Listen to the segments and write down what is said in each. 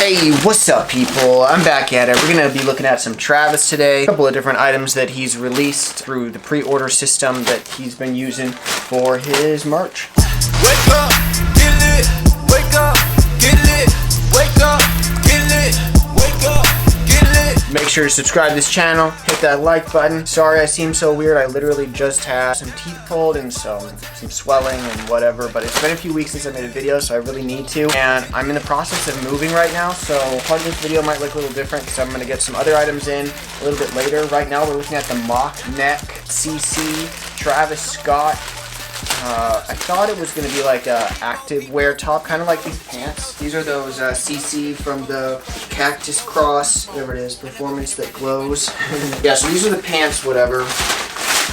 Hey, what's up people? I'm back at it. We're going to be looking at some Travis today. A couple of different items that he's released through the pre-order system that he's been using for his merch. Wake up, get lit. Wake up, get lit. Wake up, get lit. Wake up, get lit. Make sure to subscribe to this channel, hit that like button. Sorry I seem so weird. I literally just had some teeth pulled and some swelling and whatever, but it's been a few weeks since I made a video, so I really need to. And I'm in the process of moving right now, so part of this video might look a little different because I'm going to get some other items in a little bit later. Right now we're looking at the mock neck CC Travis Scott. I thought it was going to be like a active wear top, kind of like these pants. These are those CC from the Cactus Cross, whatever it is, performance that glows. Yeah, so these are the pants, whatever.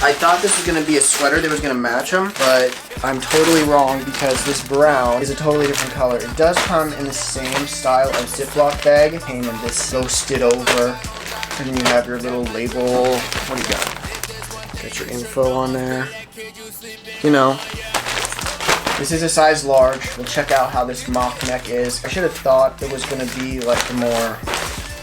I thought this was going to be a sweater that was going to match them, but I'm totally wrong because this brown is a totally different color. It does come in the same style of Ziploc bag. It came in this roasted over, and then you have your little label. What do you got? Got your info on there. You know, this is a size large. We'll check out how this mock neck is. I should have thought it was going to be like the more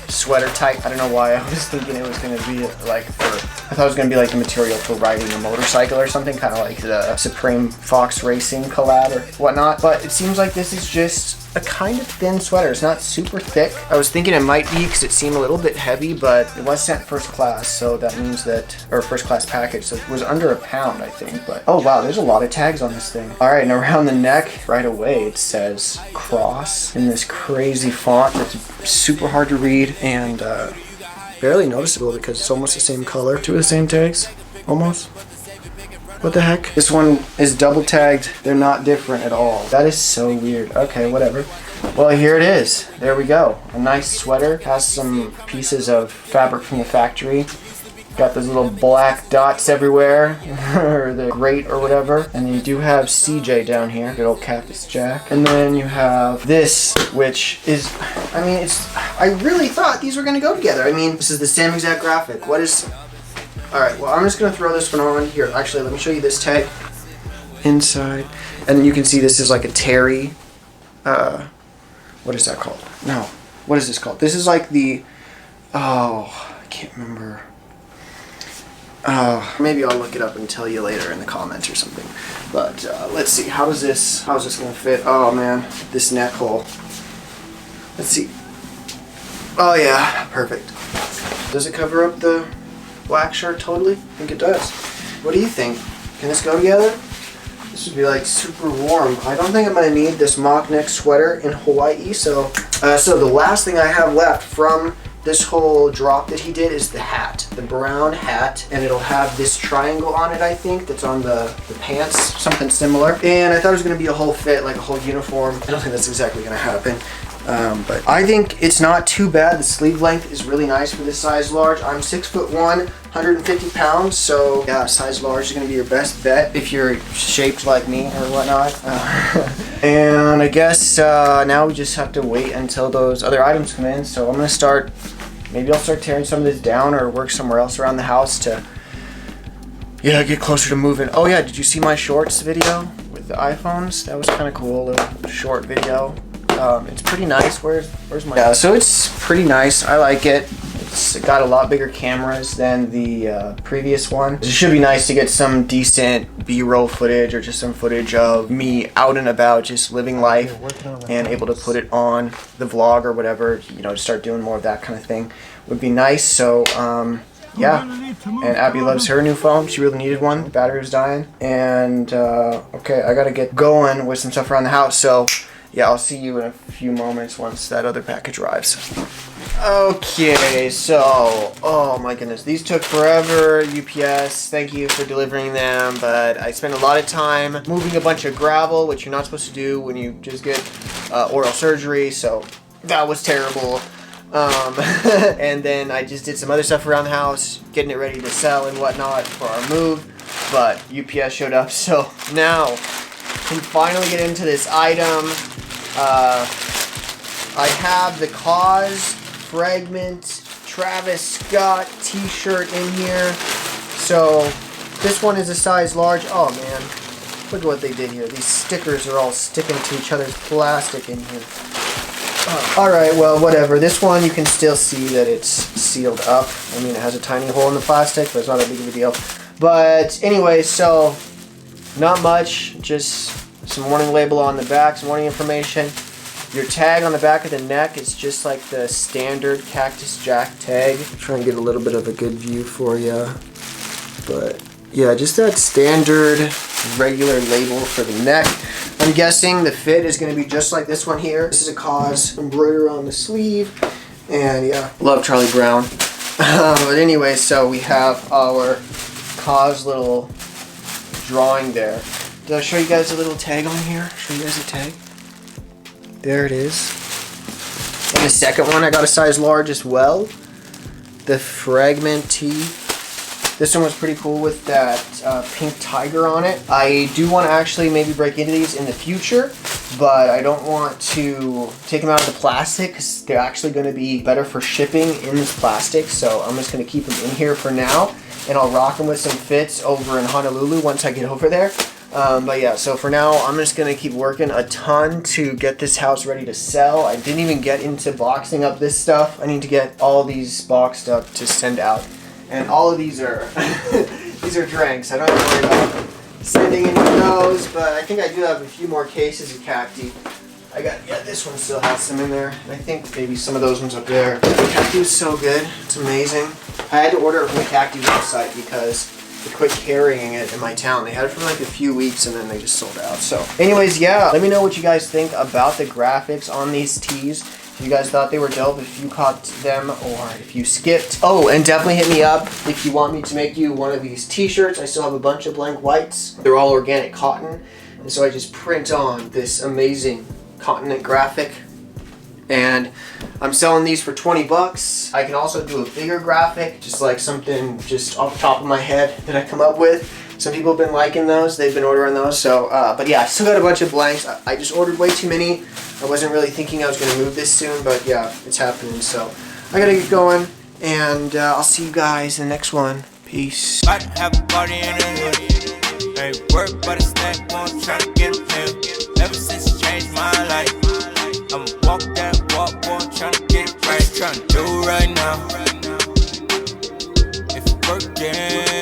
sweater type. I don't know why. I was thinking it was going to be like I thought it was going to be like the material for riding a motorcycle or something, kind of like the Supreme Fox Racing collab or whatnot. But it seems like this is just a kind of thin sweater. It's not super thick. I was thinking it might be because it seemed a little bit heavy, but it was sent first class, so that means that, or first class package, so it was under £1, I think. But oh wow, there's a lot of tags on this thing. All right, and around the neck, right away, it says Cross in this crazy font that's super hard to read and barely noticeable because it's almost the same color. Two of the same tags, almost. What the heck? This one is double tagged. They're not different at all. That is so weird. Okay, whatever. Well, here it is. There we go. A nice sweater. Has some pieces of fabric from the factory. Got those little black dots everywhere, or the grate or whatever. And you do have CJ down here. Good old Cactus Jack. And then you have this, which is, I mean, I really thought these were going to go together. I mean, this is the same exact graphic. What is... Alright, well I'm just going to throw this one on here. Actually, let me show you this tag inside. And you can see this is like a terry, what is that called? No, what is this called? This is like the, oh, I can't remember. Maybe I'll look it up and tell you later in the comments or something. But let's see, how's this going to fit? Oh man, this neck hole. Let's see. Oh yeah, perfect. Does it cover up the black shirt totally? I think it does. What do you think? Can this go together? This would be like super warm. I don't think I'm going to need this mock neck sweater in Hawaii. So the last thing I have left from this whole drop that he did is the hat. The brown hat. And it'll have this triangle on it, I think, that's on the pants. Something similar. And I thought it was going to be a whole fit, like a whole uniform. I don't think that's exactly going to happen. But I think it's not too bad. The sleeve length is really nice for this size large. I'm 6'1", 150 pounds, so yeah, size large is going to be your best bet if you're shaped like me or whatnot. And I guess now we just have to wait until those other items come in. So I'm going to start, maybe I'll start tearing some of this down or work somewhere else around the house to, yeah, get closer to moving. Oh yeah, did you see my shorts video with the iPhones? That was kind of cool, a little short video. It's pretty nice. Where's my... Yeah, so it's pretty nice. I like it. It's got a lot bigger cameras than the previous one. It should be nice to get some decent B-roll footage or just some footage of me out and about, just living life and able to put it on the vlog or whatever, you know, to start doing more of that kind of thing would be nice. So, yeah, and Abby loves her new phone. She really needed one. The battery was dying. And, okay, I gotta get going with some stuff around the house, so... yeah, I'll see you in a few moments once that other package arrives. Okay, so, oh my goodness, these took forever. UPS, thank you for delivering them, but I spent a lot of time moving a bunch of gravel, which you're not supposed to do when you just get oral surgery, so that was terrible. And then I just did some other stuff around the house, getting it ready to sell and whatnot for our move, but UPS showed up, so now can finally get into this item. I have the Kaws Fragment Travis Scott t-shirt in here. So this one is a size large. Oh man, look at what they did here. These stickers are all sticking to each other's plastic in here. Alright, well, whatever. This one, you can still see that it's sealed up. I mean, it has a tiny hole in the plastic, but it's not that big of a deal. But anyway, so not much, just some warning label on the back, some warning information. Your tag on the back of the neck is just like the standard Cactus Jack tag. I'm trying to get a little bit of a good view for you. But yeah, just that standard regular label for the neck. I'm guessing the fit is going to be just like this one here. This is a Kaws embroidery on the sleeve. And yeah, love Charlie Brown. But anyway, so we have our Kaws little drawing there. Did I show you guys a little tag on here? Show you guys a tag? There it is. And the second one, I got a size large as well. The Fragment tee. This one was pretty cool with that pink tiger on it. I do want to actually maybe break into these in the future, but I don't want to take them out of the plastic because they're actually going to be better for shipping in this plastic. So I'm just going to keep them in here for now, and I'll rock them with some fits over in Honolulu once I get over there. But yeah, so for now, I'm just going to keep working a ton to get this house ready to sell. I didn't even get into boxing up this stuff. I need to get all these boxed up to send out. And all of these are, these are drinks. I don't have to worry about sending any of those, but I think I do have a few more cases of cacti. Yeah, this one still has some in there. I think maybe some of those ones up there. The cacti is so good. It's amazing. I had to order it from the cacti website because they quit carrying it in my town. They had it for like a few weeks and then they just sold out. So anyways, yeah, let me know what you guys think about the graphics on these tees. If you guys thought they were dope, if you caught them or if you skipped. Oh, and definitely hit me up if you want me to make you one of these t-shirts. I still have a bunch of blank whites. They're all organic cotton. And so I just print on this amazing continent graphic. And I'm selling these for 20 bucks. I can also do a bigger graphic, just like something just off the top of my head that I come up with. Some people have been liking those. They've been ordering those. So, but yeah, I still got a bunch of blanks. I just ordered way too many. I wasn't really thinking I was going to move this soon, but yeah, it's happening. So I got to get going, and I'll see you guys in the next one. Peace. About to have a party in the hood. Ain't work, but it's that one tryna get a pill. Ever since it changed my life, I'ma walk that walk, boy, tryna get it right. Tryna do right now.